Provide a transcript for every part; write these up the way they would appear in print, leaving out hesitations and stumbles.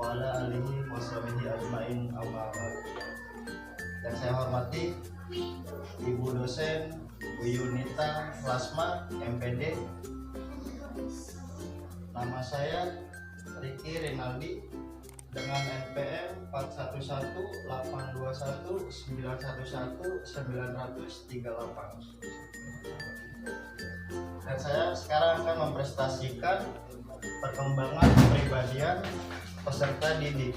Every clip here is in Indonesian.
wa ala alihi wa sahbihi ajmain amma ba'd. Yang saya hormati Ibu dosen Bu Yunita Lasma MPD. Nama saya Riki Rinaldi dengan NPM 418191191138. Dan saya sekarang akan mempresentasikan perkembangan kepribadian peserta didik.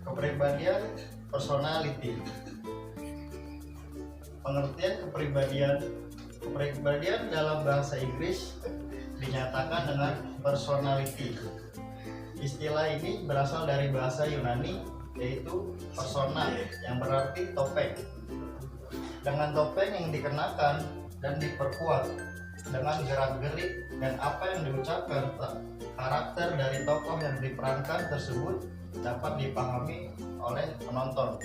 Kepribadian personality. Pengertian kepribadian dalam bahasa Inggris dinyatakan dengan personality. Istilah ini berasal dari bahasa Yunani, yaitu persona, yang berarti topeng. Dengan topeng yang dikenakan dan diperkuat dengan gerak-gerik dan apa yang diucapkan, karakter dari tokoh yang diperankan tersebut dapat dipahami oleh penonton.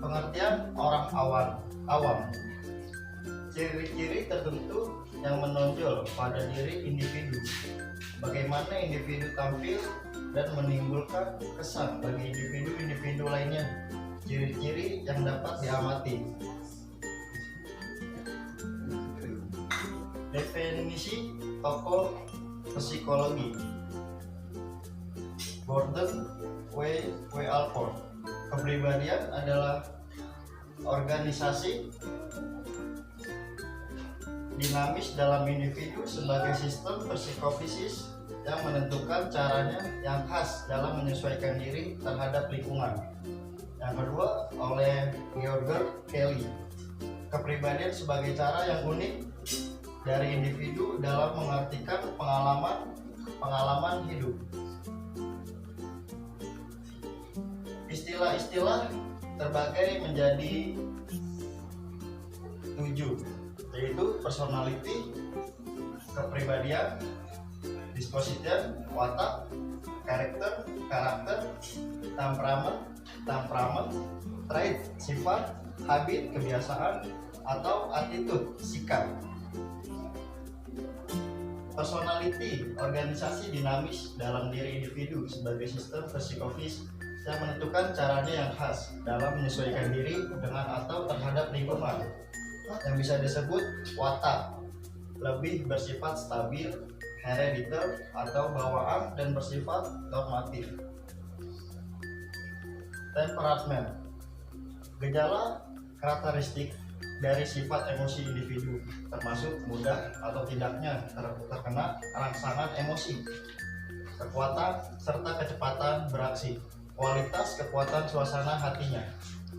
Pengertian orang awam. Ciri-ciri tertentu yang menonjol pada diri individu. Bagaimana individu tampil dan menimbulkan kesan bagi individu-individu lainnya. Ciri-ciri yang dapat diamati. Definisi tokoh psikologi. Gordon W. Alport. Kepribadian adalah organisasi dinamis dalam individu sebagai sistem psikofisis yang menentukan caranya yang khas dalam menyesuaikan diri terhadap lingkungan. Yang kedua, oleh George Kelly. Kepribadian sebagai cara yang unik dari individu dalam mengartikan pengalaman hidup. Istilah-istilah terbagi menjadi 7, yaitu personality, kepribadian, disposition, watak, karakter, temperamen, trait, sifat, habit, kebiasaan, atau attitude, sikap. Personality, organisasi dinamis dalam diri individu sebagai sistem psikofis yang menentukan caranya yang khas dalam menyesuaikan diri dengan atau terhadap lingkungan, yang bisa disebut watak, lebih bersifat stabil, herediter atau bawaan, dan bersifat normatif. Temperament, gejala karakteristik dari sifat emosi individu, termasuk mudah atau tidaknya terkena rangsangan emosi, kekuatan serta kecepatan beraksi, kualitas kekuatan suasana hatinya.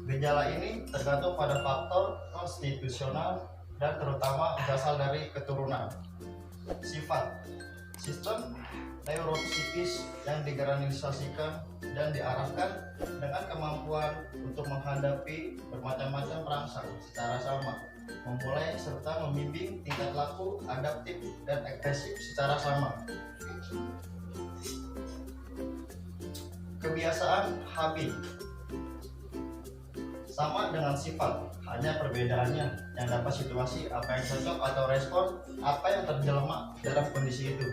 Gejala ini tergantung pada faktor konstitusional dan terutama berasal dari keturunan. Sifat, sistem neuropsikis yang digeneralisasikan dan diarahkan dengan kemampuan untuk menghadapi bermacam-macam perangsang secara sama, memulai serta membimbing tingkat laku, adaptif, dan agresif secara sama. Kebiasaan habit sama dengan sifat, hanya perbedaannya yang dapat situasi apa yang cocok atau respon apa yang terjelma dalam kondisi itu.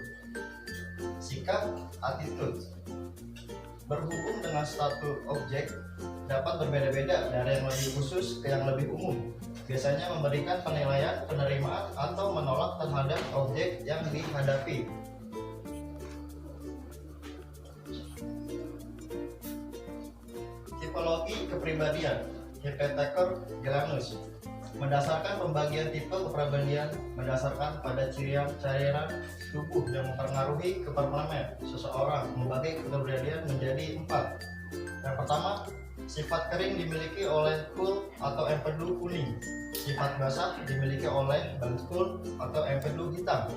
Sikap, attitude, berhubung dengan status objek dapat berbeda-beda dari yang lebih khusus ke yang lebih umum. Biasanya memberikan penilaian, penerimaan, atau menolak terhadap objek yang dihadapi. Tipologi kepribadian, Hypetaker Gelanus, mendasarkan pembagian tipe kepribadian berdasarkan pada cairan tubuh yang mempengaruhi temperament seseorang, membagi kepribadian menjadi 4. Yang pertama, sifat kering dimiliki oleh cool atau empedu kuning. Sifat basah dimiliki oleh cool atau empedu hitam.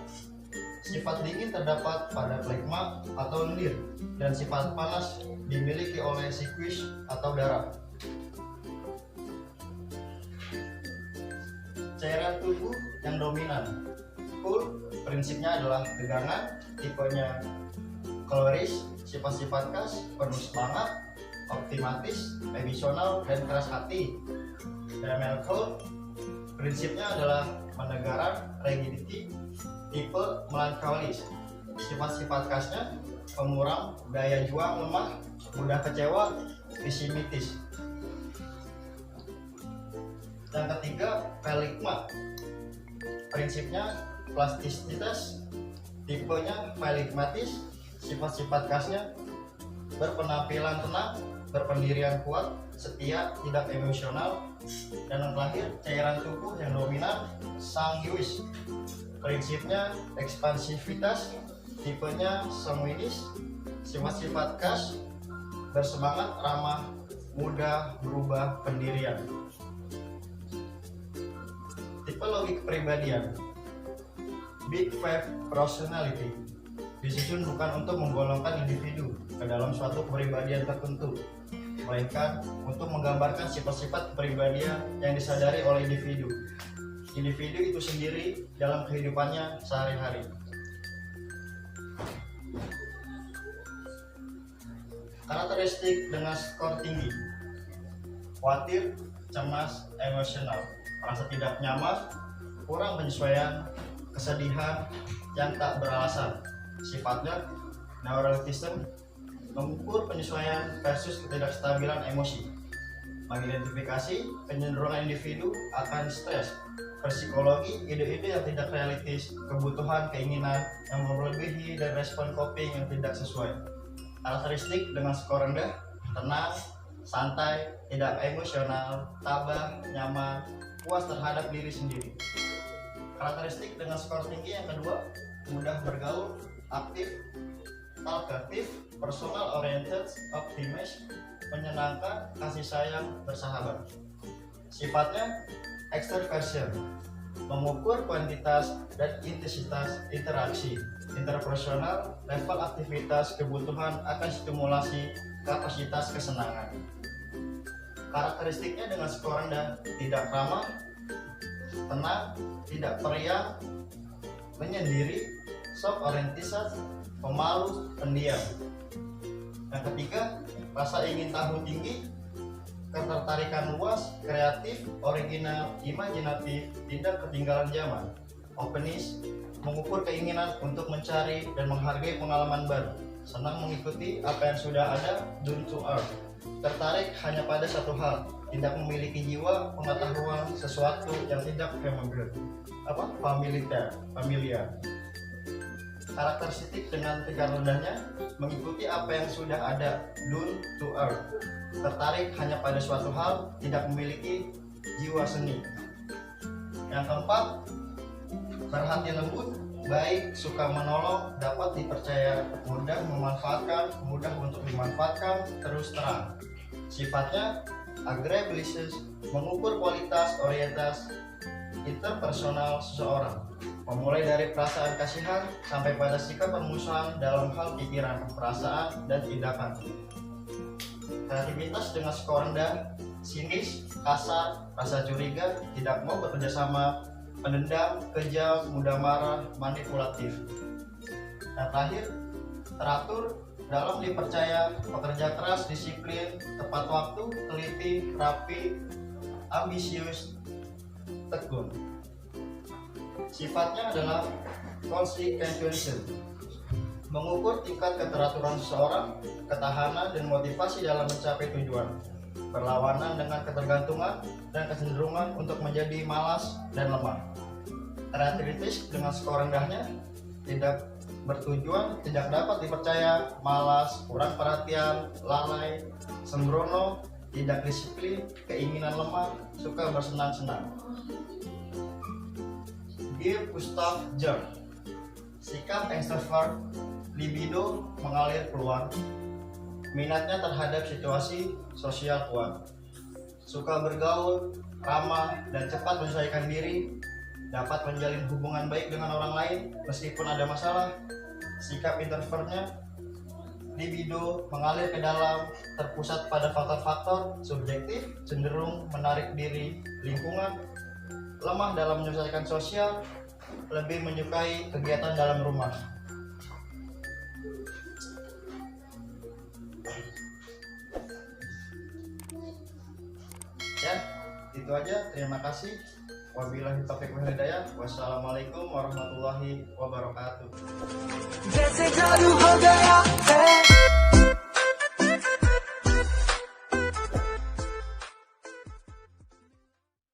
Sifat dingin terdapat pada phlegma atau lendir, dan sifat panas dimiliki oleh sikwis atau darah. Cairan tubuh yang dominan. Cool prinsipnya adalah tegangan, tipenya koleris, sifat-sifat khas, penuh semangat, optimatis, emosional, dan keras hati. Dan melanchol prinsipnya adalah menegaran, rigidity, tipe melankolis. Sifat-sifat khasnya pemuram, daya juang lemah, mudah kecewa, pesimistis. Yang ketiga, peligma. Prinsipnya plastisitas, tipenya peligmatis. Sifat-sifat khasnya berpenampilan tenang, berpendirian kuat, setia, tidak emosional. Dan yang terakhir, cairan tubuh yang dominan, sanguis. Prinsipnya ekspansivitas, tipenya sanguinis. Sifat-sifat khas bersemangat, ramah, mudah berubah pendirian. Tipologi kepribadian. Big Five personality disusun bukan untuk menggolongkan individu ke dalam suatu kepribadian tertentu, melainkan untuk menggambarkan sifat-sifat kepribadian yang disadari oleh individu itu sendiri dalam kehidupannya sehari-hari. Karakteristik dengan skor tinggi: khawatir, cemas, emosional, merasa tidak nyaman, kurang penyesuaian, kesedihan yang tak beralasan. Sifatnya neuroticism, mengukur penyesuaian versus ketidakstabilan emosi, mengidentifikasi kecenderungan individu akan stres, psikologi, ide-ide yang tidak realistis, kebutuhan, keinginan yang melebihi, dan respon coping yang tidak sesuai. Karakteristik dengan skor rendah: tenang, santai, tidak emosional, tabah, nyaman, puas terhadap diri sendiri. Karakteristik dengan skor tinggi yang kedua: mudah bergaul, aktif, talkative, personal oriented, optimis, menyenangkan, kasih sayang, bersahabat. Sifatnya extroversion, mengukur kuantitas dan intensitas interaksi, interpersonal, level aktivitas, kebutuhan akan stimulasi, kapasitas kesenangan. Karakteristiknya dengan skor rendah: tidak ramah, tenang, tidak periang, menyendiri, soft oriented, pemalu, pendiam. Yang ketiga, rasa ingin tahu tinggi, ketertarikan luas, kreatif, original, imajinatif, tidak ketinggalan zaman, openness, mengukur keinginan untuk mencari dan menghargai pengalaman baru, senang mengikuti apa yang sudah ada, down to earth, tertarik hanya pada satu hal, tidak memiliki jiwa pengetahuan sesuatu yang tidak familiar. Karakteristik dengan tingkat rendahnya: mengikuti apa yang sudah ada, down to earth, tertarik hanya pada suatu hal, tidak memiliki jiwa seni. Yang keempat, berhati lembut, baik, suka menolong, dapat dipercaya, mudah memanfaatkan, mudah untuk dimanfaatkan, terus terang. Sifatnya agreeabilis, mengukur kualitas, orientasi interpersonal seseorang, memulai dari perasaan kasihan sampai pada sikap permusuhan dalam hal pikiran, perasaan, dan tindakan. Kreativitas dengan skor rendah: sinis, kasar, rasa curiga, tidak mau bekerja sama, pendendam, kejam, mudah marah, manipulatif. Dan terakhir, teratur, dalam dipercaya, pekerja keras, disiplin, tepat waktu, teliti, rapi, ambisius, tekun. Sifatnya adalah consequential, mengukur tingkat keteraturan seseorang, ketahanan dan motivasi dalam mencapai tujuan, berlawanan dengan ketergantungan dan kecenderungan untuk menjadi malas dan lemah. Kreativitas dengan skor rendahnya: tidak bertujuan, tidak dapat dipercaya, malas, kurang perhatian, lalai, sembrono, tidak disiplin, keinginan lemah, suka bersenang-senang. Dear Gustav Jung, sikap extrovert, libido mengalir keluar, minatnya terhadap situasi sosial kuat, suka bergaul, ramah, dan cepat menyesuaikan diri, dapat menjalin hubungan baik dengan orang lain meskipun ada masalah. Sikap introvertnya: libido mengalir ke dalam, terpusat pada faktor-faktor subjektif, cenderung menarik diri lingkungan, lemah dalam menyelesaikan sosial, lebih menyukai kegiatan dalam rumah. Ya, itu aja. Terima kasih. Wabillahi taufiq wal hidayah. Wassalamualaikum warahmatullahi wabarakatuh.